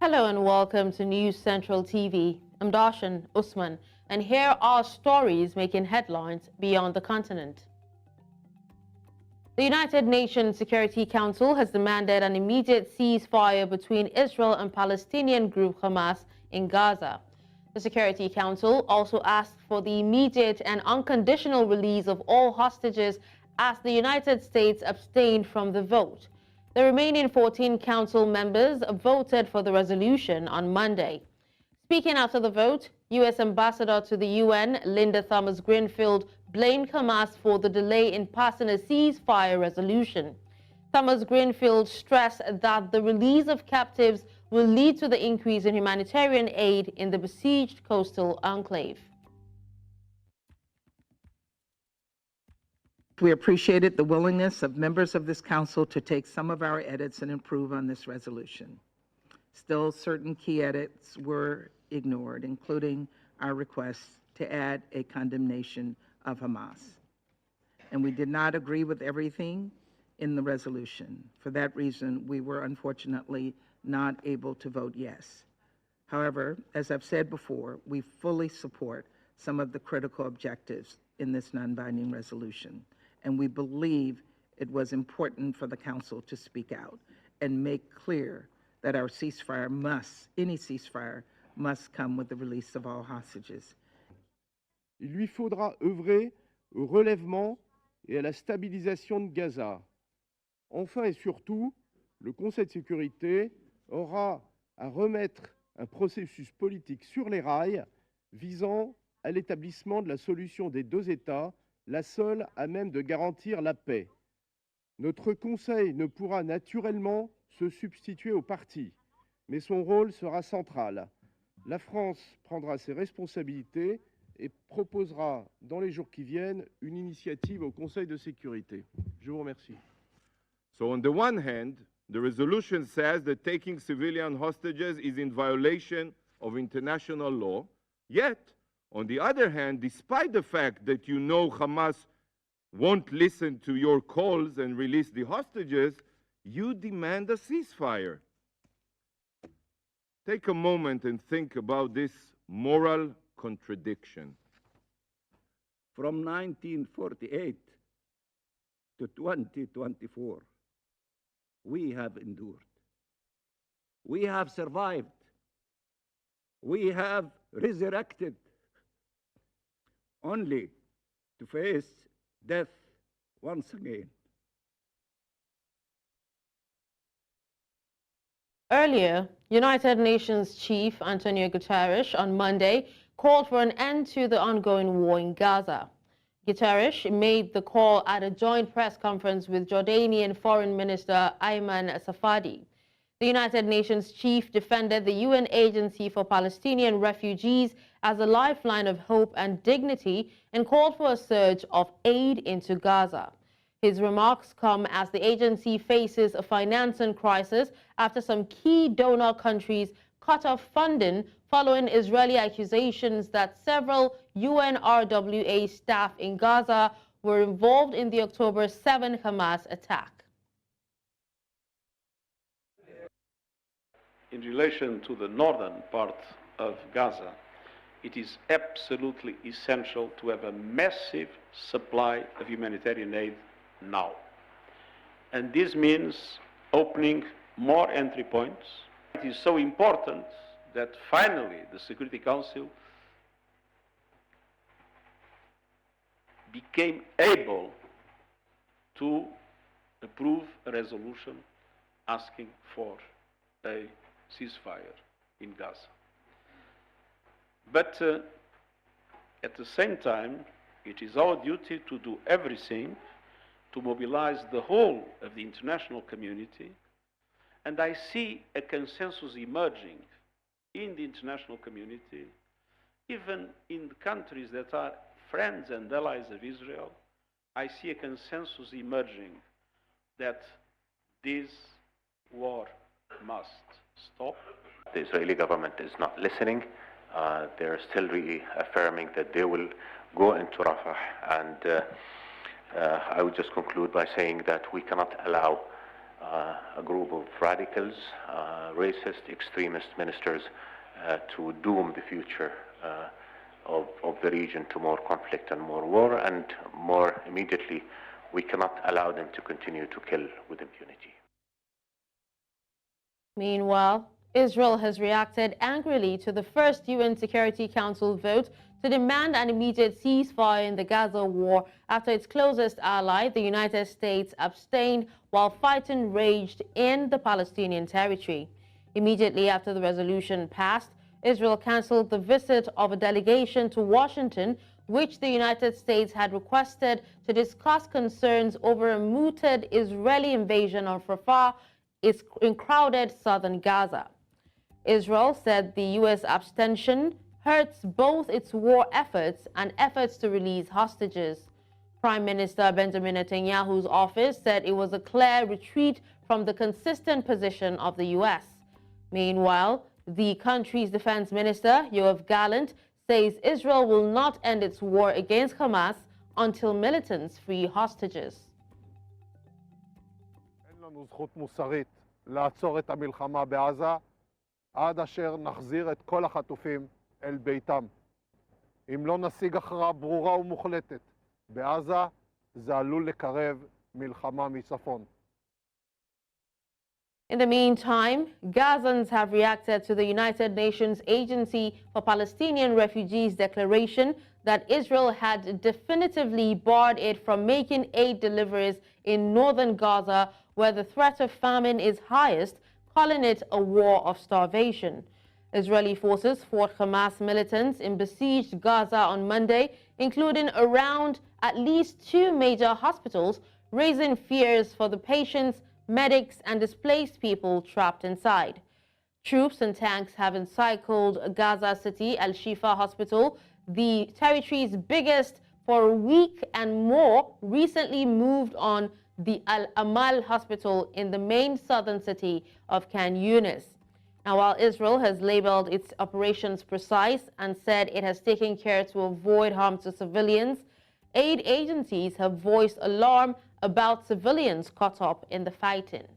Hello and welcome to News Central TV. I'm Darshan Usman, and here are stories making headlines beyond the continent. The United Nations Security Council has demanded an immediate ceasefire between Israel and Palestinian group Hamas in Gaza. The Security Council also asked for the immediate and unconditional release of all hostages as the United States abstained from the vote. The remaining 14 council members voted for the resolution on Monday. Speaking after the vote, U.S. Ambassador to the UN, Linda Thomas-Greenfield, blamed Hamas for the delay in passing a ceasefire resolution. Thomas-Greenfield stressed that the release of captives will lead to the increase in humanitarian aid in the besieged coastal enclave. We appreciated the willingness of members of this council to take some of our edits and improve on this resolution. Still, certain key edits were ignored, including our request to add a condemnation of Hamas. And we did not agree with everything in the resolution. For that reason, we were unfortunately not able to vote yes. However, as I've said before, we fully support some of the critical objectives in this non-binding resolution. And we believe it was important for the Council to speak out and make clear that our ceasefire any ceasefire must come with the release of all hostages. Il lui faudra œuvrer au relèvement et à la stabilisation de Gaza. Enfin et surtout, le Conseil de sécurité aura à remettre un processus politique sur les rails visant à l'établissement de la solution des deux États, la seule à même de garantir la paix. Notre Conseil ne pourra naturellement se substituer aux partis, mais son rôle sera central. La France prendra ses responsabilités et proposera dans les jours qui viennent une initiative au Conseil de sécurité. Je vous remercie. So on the one hand, the resolution says that taking civilian hostages is in violation of international law, yet on the other hand, despite the fact that you know Hamas won't listen to your calls and release the hostages, you demand a ceasefire. Take a moment and think about this moral contradiction. From 1948 to 2024, we have endured. We have survived. We have resurrected only to face death once again. Earlier, United Nations Chief Antonio Gutteres on Monday called for an end to the ongoing war in Gaza. Gutteres made the call at a joint press conference with Jordanian Foreign Minister Ayman Safadi. The United Nations chief defended the UN Agency for Palestinian Refugees as a lifeline of hope and dignity and called for a surge of aid into Gaza. His remarks come as the agency faces a financing crisis after some key donor countries cut off funding following Israeli accusations that several UNRWA staff in Gaza were involved in the October 7 Hamas attack. In relation to the northern part of Gaza, it is absolutely essential to have a massive supply of humanitarian aid now. And this means opening more entry points. It is so important that finally the Security Council became able to approve a resolution asking for a ceasefire in Gaza. But at the same time, it is our duty to do everything to mobilize the whole of the international community, and I see a consensus emerging in the international community, even in the countries that are friends and allies of Israel. I see a consensus emerging that this war must stop. The Israeli government is not listening. They're still reaffirming that they will go into Rafah. And I would just conclude by saying that we cannot allow a group of radicals, racist, extremist ministers to doom the future of the region to more conflict and more war, and more immediately, we cannot allow them to continue to kill with impunity. Meanwhile, Israel has reacted angrily to the first UN Security Council vote to demand an immediate ceasefire in the Gaza war after its closest ally, the United States, abstained while fighting raged in the Palestinian territory. Immediately after the resolution passed, Israel cancelled the visit of a delegation to Washington, which the United States had requested to discuss concerns over a mooted Israeli invasion of Rafah in crowded southern Gaza. Israel said the U.S. abstention hurts both its war efforts and efforts to release hostages. Prime Minister Benjamin Netanyahu's office said it was a clear retreat from the consistent position of the U.S. Meanwhile, the country's defense minister, Yoav Gallant, says Israel will not end its war against Hamas until militants free hostages. אין לנו זכות מוסרית לעצור את המלחמה בעזה עד אשר נחזיר את כל החטופים אל ביתם. אם לא נשיג הכרעה ברורה ומוחלטת בעזה, זה עלול לקרב מלחמה מצפון. In the meantime, Gazans have reacted to the United Nations Agency for Palestinian Refugees declaration that Israel had definitively barred it from making aid deliveries in northern Gaza, where the threat of famine is highest, calling it a war of starvation. Israeli forces fought Hamas militants in besieged Gaza on Monday, including around at least 2 major hospitals, raising fears for the patients, medics, and displaced people trapped inside. Troops and tanks have encircled Gaza City Al-Shifa Hospital, the territory's biggest, for a week and more, recently moved on the Al-Amal Hospital in the main southern city of Khan Yunis. Now, while Israel has labeled its operations precise and said it has taken care to avoid harm to civilians, aid agencies have voiced alarm about civilians caught up in the fighting.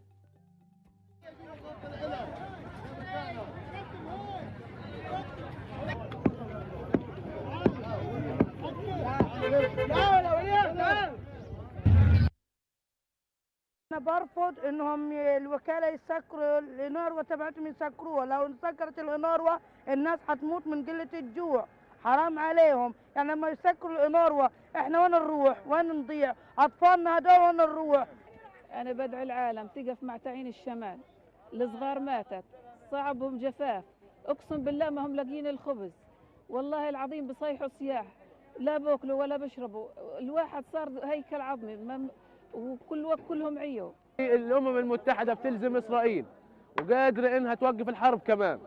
أنا برفض إنهم الوكالة يسكروا الإنارة تبعتهم يسكروها، لو انسكرت الإنارة الناس هتموت من قلة الجوع، حرام عليهم، يعني لما يسكروا الإنارة إحنا وين نروح؟ وين نضيع؟ أطفالنا هدول وين نروح؟ أنا بدعي العالم تقف مع تعيين الشمال، الصغار ماتت، صعبهم جفاف، أقسم بالله ما هم لاقيين الخبز، والله العظيم بصيحوا صياح، لا بأكلوا ولا بشربوا، الواحد صار هيكل عظمي وكل وقت كلهم عيوا. الأمم المتحدة بتلزم إسرائيل وقادرة إنها توقف الحرب كمان،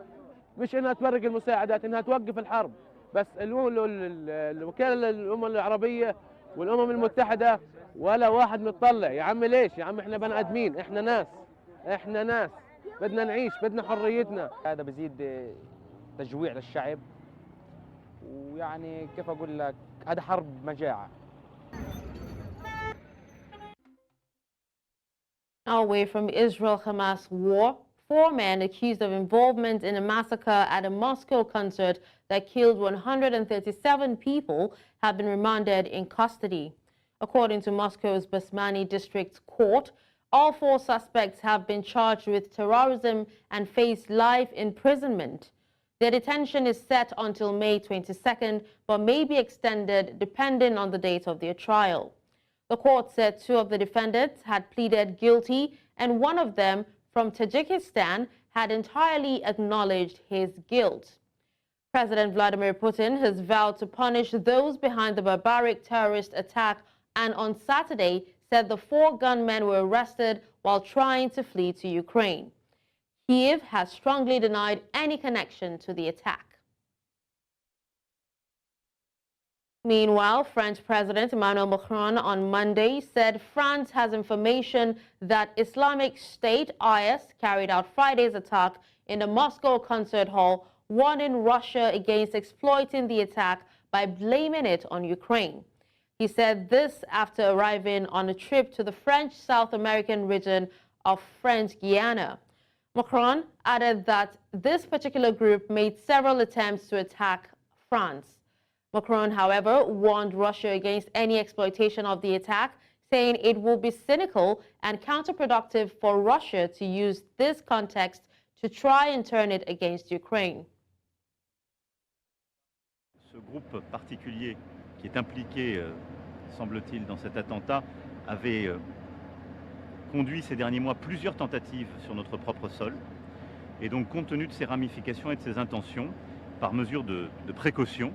مش إنها تفرق المساعدات، إنها توقف الحرب. بس الوكالة الأمم العربية والأمم المتحدة ولا واحد متطلع. يا عم ليش؟ يا عم إحنا بني آدمين، إحنا ناس بدنا نعيش، بدنا حريتنا. هذا بزيد تجويع للشعب، ويعني كيف أقول لك هذا حرب مجاعة. Away from Israel-Hamas war, 4 men accused of involvement in a massacre at a Moscow concert that killed 137 people have been remanded in custody. According to Moscow's Basmany District Court, all 4 suspects have been charged with terrorism and face life imprisonment. Their detention is set until May 22nd, but may be extended depending on the date of their trial. The court said 2 of the defendants had pleaded guilty, and one of them, from Tajikistan, had entirely acknowledged his guilt. President Vladimir Putin has vowed to punish those behind the barbaric terrorist attack, and on Saturday said the 4 gunmen were arrested while trying to flee to Ukraine. Kyiv has strongly denied any connection to the attack. Meanwhile, French President Emmanuel Macron on Monday said France has information that Islamic State IS carried out Friday's attack in the Moscow concert hall, warning Russia against exploiting the attack by blaming it on Ukraine. He said this after arriving on a trip to the French South American region of French Guiana. Macron added that this particular group made several attempts to attack France. Macron, however, warned Russia against any exploitation of the attack, saying it will be cynical and counterproductive for Russia to use this context to try and turn it against Ukraine. Ce groupe particulier qui est impliqué, semble-t-il, dans cet attentat, avait conduit ces derniers mois plusieurs tentatives sur notre propre sol. Et donc, compte tenu de ses ramifications et de ses intentions, par mesure de précaution,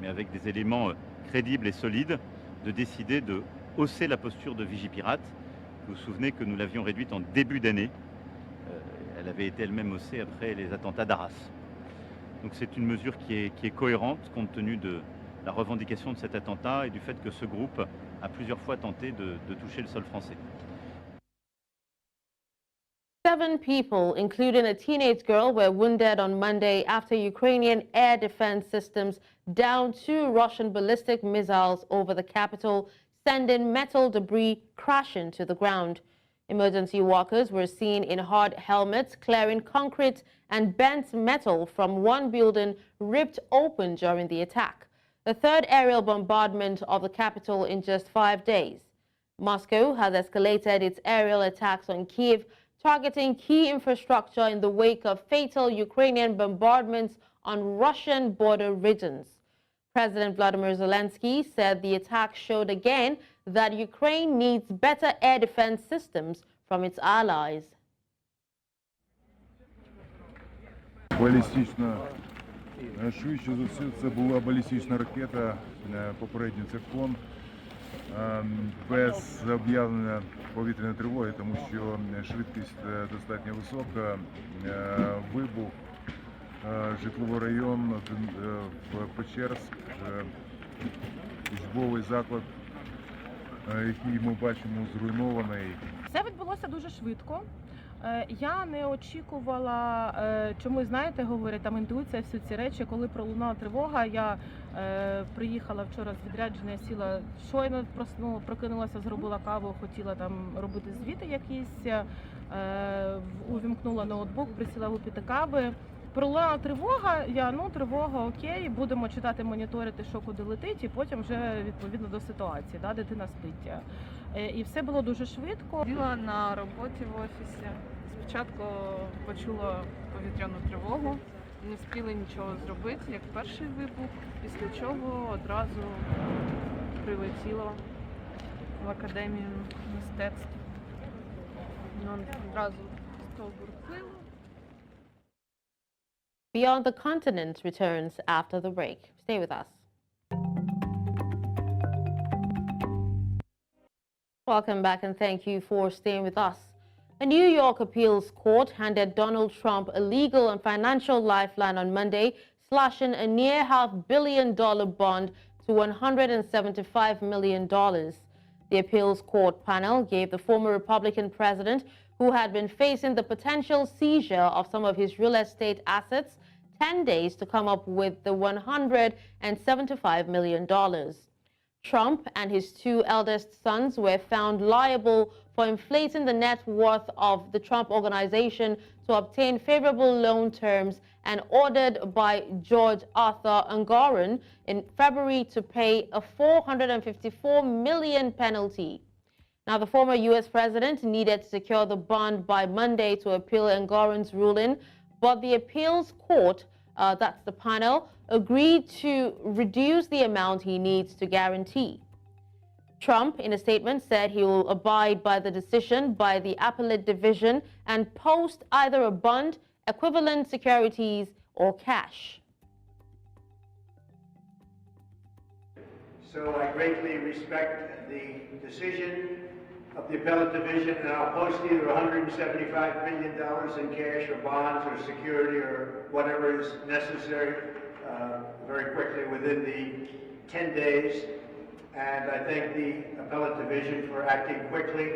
mais avec des éléments crédibles et solides, de décider de hausser la posture de Vigipirate. Vous vous souvenez que nous l'avions réduite en début d'année. Elle avait été elle-même haussée après les attentats d'Arras. Donc c'est une mesure qui est cohérente compte tenu de la revendication de cet attentat et du fait que ce groupe a plusieurs fois tenté de toucher le sol français. 7 people, including a teenage girl, were wounded on Monday after Ukrainian air defense systems downed 2 Russian ballistic missiles over the capital, sending metal debris crashing to the ground. Emergency workers were seen in hard helmets clearing concrete and bent metal from one building ripped open during the attack, the 3rd aerial bombardment of the capital in just 5 days. Moscow has escalated its aerial attacks on Kyiv, targeting key infrastructure in the wake of fatal Ukrainian bombardments on Russian border regions. President Vladimir Zelensky said the attack showed again that Ukraine needs better air defense systems from its allies. Балістична, швидше за все, це була балістична ракета, попередній циркон, без об'явлення повітряної тривоги, тому що швидкість достатньо висока, вибух, житловий район в Печерськ, учбовий заклад, який ми бачимо зруйнований. Все відбулося дуже швидко. Я не очікувала, чому, знаєте, говорять, там інтуїція, всі ці речі, коли пролунала тривога, я приїхала вчора з відрядження, сіла, щойно прокинулася, зробила каву, хотіла там робити звіти якісь, увімкнула ноутбук, присіла випити кави. Пролунала тривога, тривога, окей, будемо читати, моніторити, що куди летить, і потім вже відповідно до ситуації, дитина спить. І все було дуже швидко. Сиділа на роботі в офісі. Спочатку почула повітряну тривогу, не встигли нічого зробити, як перший вибух, після чого одразу прилетіло в Академію мистецтв. Одразу стовбур впливу. Beyond the Continent returns after the break. Stay with us. Welcome back and thank you for staying with us. A New York appeals court handed Donald Trump a legal and financial lifeline on Monday, slashing a near $500 million bond to $175 million. The appeals court panel gave the former Republican president, who had been facing the potential seizure of some of his real estate assets, 10 days to come up with the $175 million. Trump and his 2 eldest sons were found liable for inflating the net worth of the Trump Organization to obtain favorable loan terms and ordered by George Arthur Engoron in February to pay a $454 million penalty. Now, the former U.S. president needed to secure the bond by Monday to appeal Engoron's ruling, but the appeals court, that's the panel, agreed to reduce the amount he needs to guarantee. Trump, in a statement, said he will abide by the decision by the appellate division and post either a bond, equivalent securities, or cash. So I greatly respect the decision of the appellate division, and I'll post either $175 million in cash or bonds or security or whatever is necessary very quickly within the 10 days. And I thank the appellate division for acting quickly.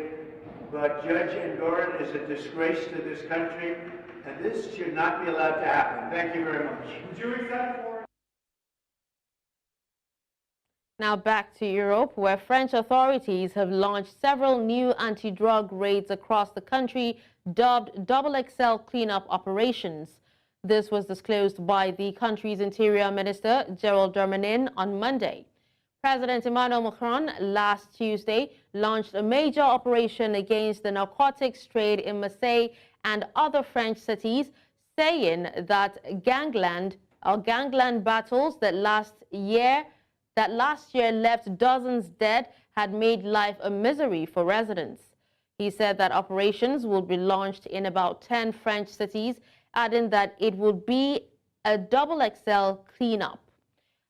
But Judge Engoron is a disgrace to this country, and this should not be allowed to happen. Thank you very much. Would you accept for Now back to Europe, where French authorities have launched several new anti-drug raids across the country, dubbed XXL cleanup operations. This was disclosed by the country's Interior Minister, Gerald Darmanin, on Monday. President Emmanuel Macron last Tuesday launched a major operation against the narcotics trade in Marseille and other French cities, saying that gangland battles that last year left dozens dead had made life a misery for residents. He said that operations will be launched in about 10 French cities, adding that it would be a XXL cleanup.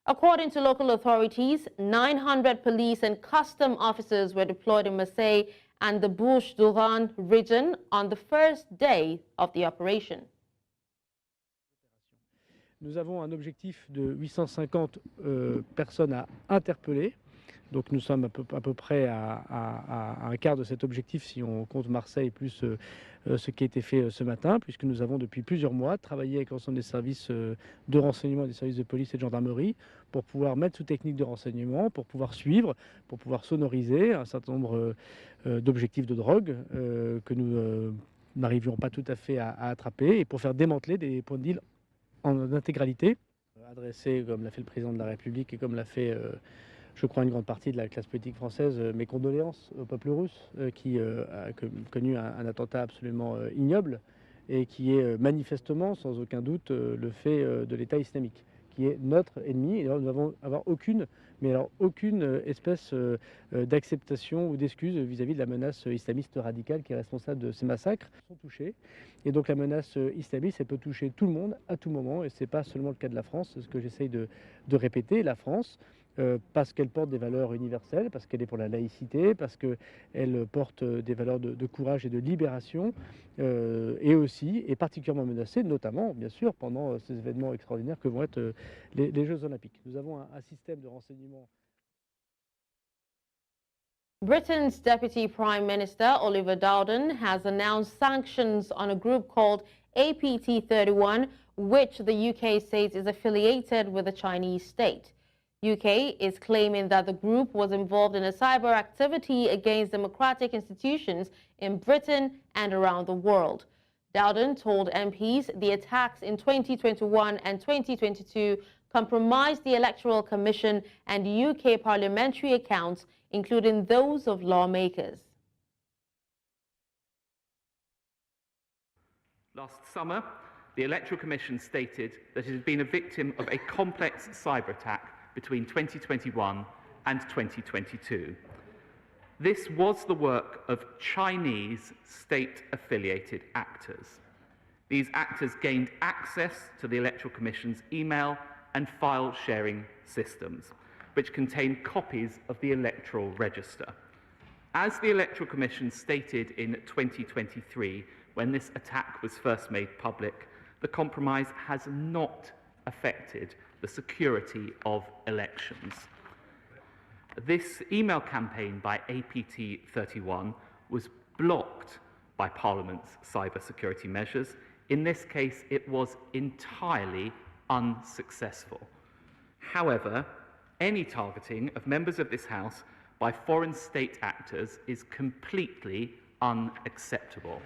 According to local authorities, 900 police and custom officers were deployed in Marseille and the Bouches-du-Rhône region on the first day of the operation. Nous avons un objectif de 850 personnes à interpeller. Donc nous sommes à peu près à un quart de cet objectif si on compte Marseille plus ce qui a été fait ce matin, puisque nous avons depuis plusieurs mois travaillé avec l'ensemble des services de renseignement, des services de police et de gendarmerie pour pouvoir mettre sous technique de renseignement, pour pouvoir suivre, pour pouvoir sonoriser un certain nombre d'objectifs de drogue que nous n'arrivions pas tout à fait à attraper et pour faire démanteler des points de deal en intégralité, adressé comme l'a fait le président de la République et comme l'a fait, je crois, une grande partie de la classe politique française, mes condoléances au peuple russe qui a connu un attentat absolument ignoble et qui est manifestement, sans aucun doute, le fait de l'État islamique, qui est notre ennemi. Et alors, nous n'avons aucune espèce d'acceptation ou d'excuse vis-à-vis de la menace islamiste radicale qui est responsable de ces massacres. Ils sont touchés. Et donc la menace islamiste, elle peut toucher tout le monde à tout moment. Et ce n'est pas seulement le cas de la France, c'est ce que j'essaye de répéter. La France, parce qu'elle porte des valeurs universelles, parce qu'elle est pour la laïcité, parce qu'elle porte des valeurs de courage et de libération, et aussi est particulièrement menacée, notamment, bien sûr, pendant ces événements extraordinaires que vont être les Jeux Olympiques. Nous avons un système de renseignement. Britain's Deputy Prime Minister Oliver Dowden has announced sanctions on a group called APT31, which the UK says is affiliated with the Chinese state. UK is claiming that the group was involved in a cyber activity against democratic institutions in Britain and around the world. Dowden told MPs the attacks in 2021 and 2022 compromised the Electoral Commission and UK parliamentary accounts, including those of lawmakers. Last summer, the Electoral Commission stated that it had been a victim of a complex cyber attack between 2021 and 2022. This was the work of Chinese state-affiliated actors. These actors gained access to the Electoral Commission's email and file-sharing systems, which contain copies of the electoral register. As the Electoral Commission stated in 2023, when this attack was first made public, the compromise has not affected the security of elections. This email campaign by APT31 was blocked by Parliament's cybersecurity measures. In this case, it was entirely unsuccessful. However, any targeting of members of this House by foreign state actors is completely unacceptable.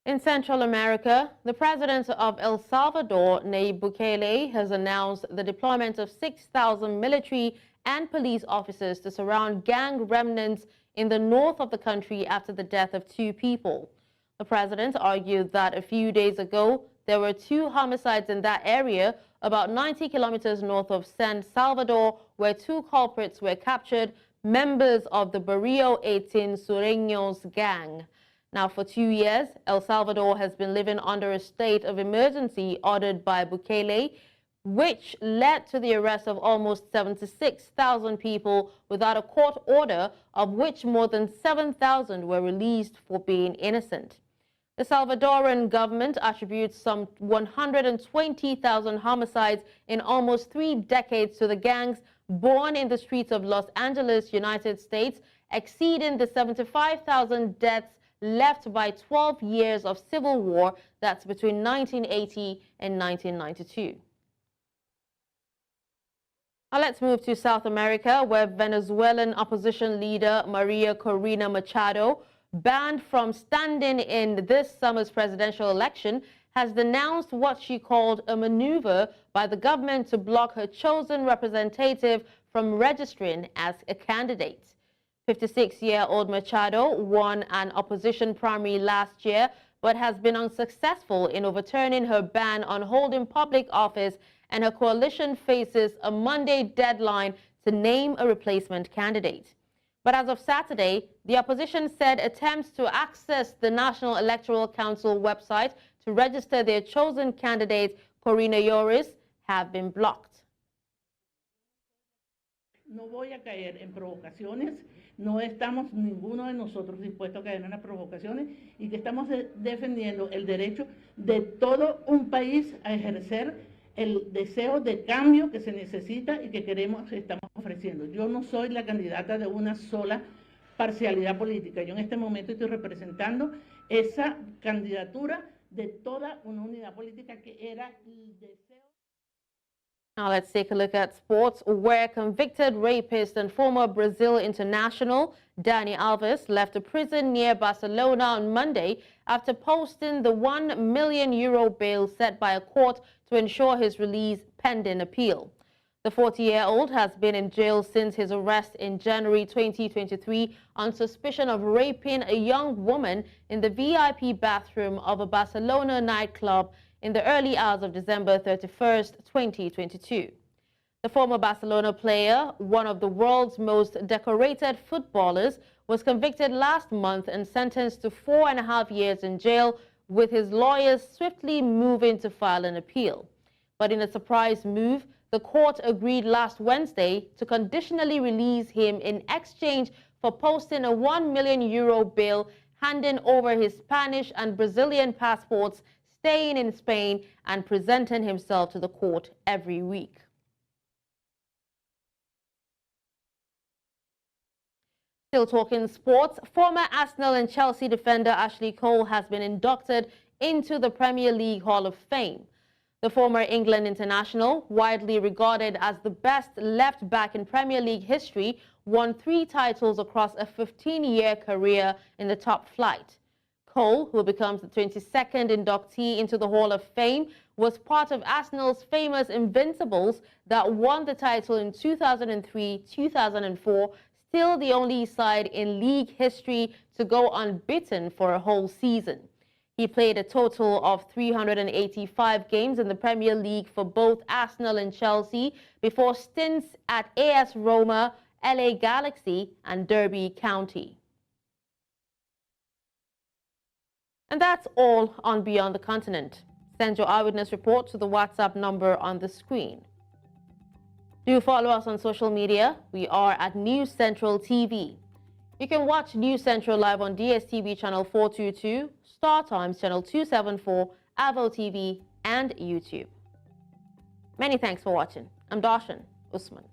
In Central America, the president of El Salvador, Nayib Bukele, has announced the deployment of 6,000 military and police officers to surround gang remnants in the north of the country after the death of 2 people. The president argued that a few days ago, there were 2 homicides in that area, about 90 kilometers north of San Salvador, where 2 culprits were captured, members of the Barrio 18 Sureños gang. Now, for 2 years, El Salvador has been living under a state of emergency ordered by Bukele, which led to the arrest of almost 76,000 people without a court order, of which more than 7,000 were released for being innocent. The Salvadoran government attributes some 120,000 homicides in almost 3 decades to the gangs born in the streets of Los Angeles, United States, exceeding the 75,000 deaths left by 12 years of civil war, that's between 1980 and 1992. Now let's move to South America, where Venezuelan opposition leader Maria Corina Machado, banned from standing in this summer's presidential election, has denounced what she called a maneuver by the government to block her chosen representative from registering as a candidate. 56-year-old Machado won an opposition primary last year, but has been unsuccessful in overturning her ban on holding public office, and her coalition faces a Monday deadline to name a replacement candidate. But as of Saturday, the opposition said attempts to access the National Electoral Council website to register their chosen candidate, Corina Lloris, have been blocked. No voy a caer en provocaciones, no estamos ninguno de nosotros dispuestos a caer en las provocaciones y que estamos defendiendo el derecho de todo un país a ejercer el deseo de cambio que se necesita y que estamos ofreciendo. Yo no soy la candidata de una sola parcialidad política. Yo en este momento estoy representando esa candidatura de toda una unidad política que era el deseo. Now let's take a look at sports, where convicted rapist and former Brazil international Dani Alves left a prison near Barcelona on Monday after posting the €1 million bail set by a court to ensure his release pending appeal. The 40-year-old has been in jail since his arrest in January 2023 on suspicion of raping a young woman in the VIP bathroom of a Barcelona nightclub in the early hours of December 31st, 2022. The former Barcelona player, one of the world's most decorated footballers, was convicted last month and sentenced to 4.5 years in jail, with his lawyers swiftly moving to file an appeal. But in a surprise move, the court agreed last Wednesday to conditionally release him in exchange for posting a €1 million bail, handing over his Spanish and Brazilian passports, staying in Spain, and presenting himself to the court every week. Still talking sports, former Arsenal and Chelsea defender Ashley Cole has been inducted into the Premier League Hall of Fame. The former England international, widely regarded as the best left-back in Premier League history, won 3 titles across a 15-year career in the top flight. Cole, who becomes the 22nd inductee into the Hall of Fame, was part of Arsenal's famous Invincibles that won the title in 2003-2004, still the only side in league history to go unbeaten for a whole season. He played a total of 385 games in the Premier League for both Arsenal and Chelsea before stints at AS Roma, LA Galaxy, and Derby County. And that's all on Beyond the Continent. Send your eyewitness report to the WhatsApp number on the screen. Do follow us on social media. We are at News Central TV. You can watch News Central live on DSTV channel 422, Star Times channel 274, Avo TV, and YouTube. Many thanks for watching. I'm Darshan Usman.